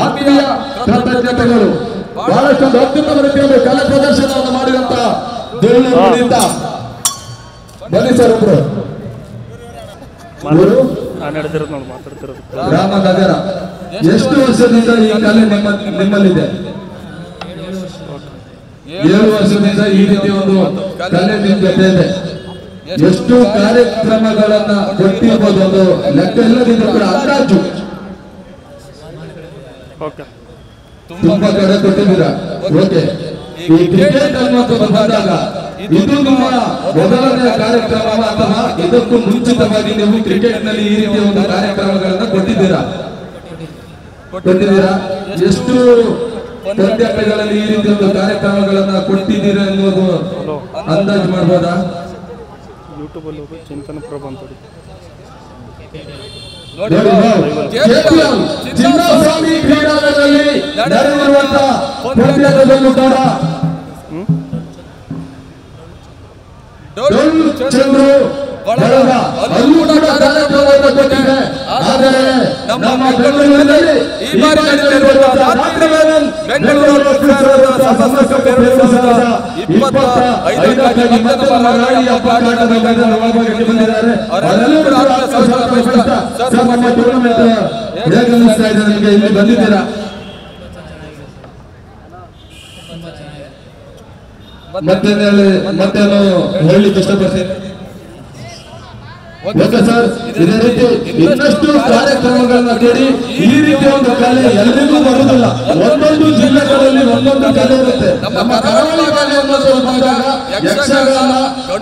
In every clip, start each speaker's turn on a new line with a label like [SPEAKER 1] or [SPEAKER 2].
[SPEAKER 1] ಆತ್ಮೀಯ ಕೃತಜ್ಞತೆಗಳು. ಬಹಳಷ್ಟೊಂದು ಅತ್ಯುತ್ತಮ ರೀತಿಯಲ್ಲಿ ಕಲೆ ಪ್ರದರ್ಶನವನ್ನು ಮಾಡಿದಂತ ದೇವರಿಂದ ಬನ್ನಿ ಸರ್ ಒಬ್ರು ಗ್ರಾಮ ಗಜರ. ಎಷ್ಟು ವರ್ಷದಿಂದ ಈ ಕಲೆ ನಿಮ್ಮಲ್ಲಿದೆ? 7 ವರ್ಷದಿಂದ ಈ ರೀತಿ ಒಂದು ಕಲೆ ನಿಮ್ಮ ಜೊತೆ ಇದೆ. ಎಷ್ಟು ಕಾರ್ಯಕ್ರಮಗಳನ್ನ ಕೊಟ್ಟಿರ್ಬೋದು, ಒಂದು ಲೆಕ್ಕ ಇಲ್ಲದಿದ್ದರೂ ಕೂಡ ಅಂದಾಜು ತುಂಬಾ ಕಡೆ ಕೊಟ್ಟಿದ್ದೀರಾ. ಓಕೆ, ಈ ಕ್ರಿಕೆಟ್ ಅನ್ನುವಂಥದ್ದು ಬಂದಾಗ ಇದು ನಿಮ್ಮ ಮೊದಲನೇ ಕಾರ್ಯಕ್ರಮ ಅಥವಾ ಇದಕ್ಕೂ ಮುಂಚಿತವಾಗಿ ನೀವು ಕ್ರಿಕೆಟ್ ನಲ್ಲಿ ಈ ರೀತಿಯ ಒಂದು ಕಾರ್ಯಕ್ರಮಗಳನ್ನ ಕೊಟ್ಟಿದ್ದೀರಾ? ಎಷ್ಟು ಪಂದ್ಯಾಟಗಳಲ್ಲಿ ಈ ರೀತಿಯ ಒಂದು ಕಾರ್ಯಕ್ರಮಗಳನ್ನ ಕೊಟ್ಟಿದ್ದೀರಾ ಎನ್ನುವುದು ಅಂದಾಜು ಮಾಡ್ಬೋದಾ? ಯೂಟ್ಯೂಬ್ ಅಲ್ಲಿ ಹೋಗಿ ಚಿಂತನ ಪ್ರಭಾ ಅಂತ ಚಿನ್ನಸ್ವಾಮಿ ಕ್ರೀಡಾಂಗಣದಲ್ಲಿ ನಡೆದಿರುವಂತಹ ಪಂದ್ಯದಲ್ಲೂ ಕೂಡ ಚಂದ್ರು ಬಳಗ ಅಲ್ಲೂ ಕೂಡ ಕಾರ್ಯಕ್ರಮವನ್ನು ಕೊಟ್ಟಿದೆ. ಆದರೆ ನಮ್ಮ ಬೆಂಗಳೂರಿನಲ್ಲಿ ಈ ಬಾರಿ ನಡೆದಿರುವಂತಹ ಬೆಂಗಳೂರು 25ನೇ ಮರಾಠಿ ಹಬ್ಬ ಆಟದ ಒಳಭಾಗಕ್ಕೆ ಬಂದಿದ್ದಾರೆ. ಅವರೆಲ್ಲರೂ ಕೂಡ ನಮ್ಮ ಟೂರ್ನಮೆಂಟ್ ಹೇಗೆ ಅನಿಸ್ತಾ ಇದೆ ನಿಮಗೆ? ಇಲ್ಲಿ ಬಂದಿದ್ದೀರಾ? ಮತ್ತೇನು ಹೇಳಲಿಕ್ಕೆ ಇಷ್ಟಪಡ್ತೀನಿ? ಓಕೆ ಸರ್, ಇದೇ ರೀತಿ ಇನ್ನಷ್ಟು ಕಾರ್ಯಕ್ರಮಗಳನ್ನ ಕೊಡಿ. ಈ ರೀತಿಯ ಒಂದು ಕಲೆ ಎಲ್ಲಿಗೂ ಬರುವುದಿಲ್ಲ. ಒಂದೊಂದು ಜಿಲ್ಲೆಗಳಲ್ಲಿ ಒಂದೊಂದು ಕಲೆ ಇರುತ್ತೆ. ನಮ್ಮ ಕರಾವಳಿ ಕಲೆ ಅನ್ನೋದು ಬಂದಾಗ ಯಕ್ಷಗಾನ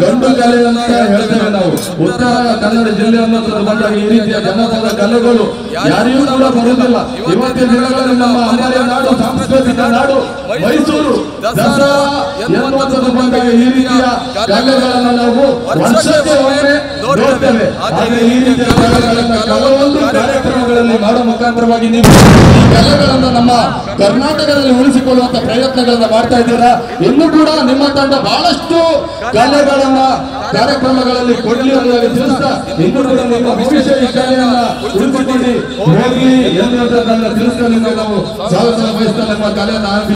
[SPEAKER 1] ಗಂಡು ಕಲೆ ಅಂತ ಹೇಳ್ತೇವೆ ನಾವು. ಉತ್ತರ ಕನ್ನಡ ಜಿಲ್ಲೆ ಅನ್ನೋದು ಬಂದಾಗ ಈ ರೀತಿಯ ಜನಪದ ಕಲೆಗಳು ಯಾರಿಗೂ ಕೂಡ ಬರುವುದಿಲ್ಲ. ಇವತ್ತಿನ ದಿನಗಳಲ್ಲಿ ನಮ್ಮ ಅಮರ ನಾಡು, ಸಾಂಸ್ಕೃತಿಕ ನಾಡು ಮೈಸೂರು ದಸರಾ ಎನ್ನುವಂಥದ್ದು ಬಂದಾಗ ಈ ರೀತಿಯ ಕಲೆಗಳನ್ನು ನಾವು ವರ್ಷಕ್ಕೆ ಒಮ್ಮೆ ನೋಡ್ತೇವೆ. ಆದರೆ ಈ ರೀತಿಯ ಕಲೆಗಳನ್ನ ಕೆಲವೊಂದು ಕಾರ್ಯಕ್ರಮಗಳಲ್ಲಿ ಮಾಡುವ ಮುಖಾಂತರವಾಗಿ ನೀವು ಈ ಕಲೆಗಳನ್ನು ನಮ್ಮ ಕರ್ನಾಟಕದಲ್ಲಿ ಉಳಿಸಿಕೊಳ್ಳುವಂತ ಪ್ರಯತ್ನಗಳನ್ನ ಮಾಡ್ತಾ ಇದ್ದೀರಾ. ಇನ್ನೂ ಕೂಡ ನಿಮ್ಮ ತಂಡ ಬಹಳಷ್ಟು ಕಲೆಗಳನ್ನ ಕಾರ್ಯಕ್ರಮಗಳಲ್ಲಿ ಕೊಡಲಿ ಅನ್ನೋದಾಗಿ ತಿಳಿಸ್ತಾ, ಇನ್ನೂ ಕೂಡ ನಿಮ್ಮ ಭವಿಷ್ಯ ಈ ಕಲೆಯನ್ನ ಉಳಿಸಿಕೊಂಡು ಹೋಗಿ ಎನ್ನುವುದನ್ನ ತಿಳಿಸ್ತಾ ನಿಮಗೆ ನಾವು ಸ್ವಾಗತ ಬಯಸ್ತಾ ನಮ್ಮ ಕಲೆಯನ್ನು